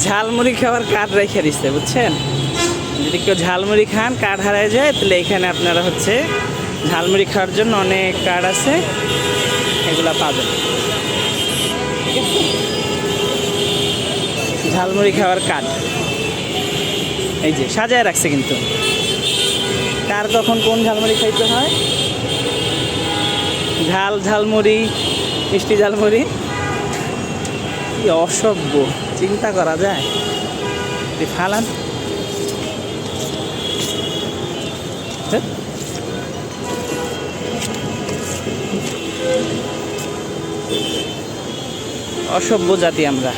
ঝালমুড়ি খাওয়ার কার্ড রেখে দিচ্ছে, বুঝছেন? যদি কেউ ঝালমুড়ি খান কার্ড হারায় যায়, তাহলে এখানে আপনারা হচ্ছে ঝালমুড়ি খাওয়ার জন্য অনেক কার্ড আছে, এগুলা পাবেন। ঝালমুড়ি খাওয়ার কার্ড এই যে সাজায় রাখছে, কিন্তু কার কখন কোন ঝালমুড়ি খাইতে হয়, ঝালমুড়ি, মিষ্টি ঝালমুড়ি, কি অসভ্য, চিন্তা করা যায়? ফালান অসভ্য জাতি আমরা।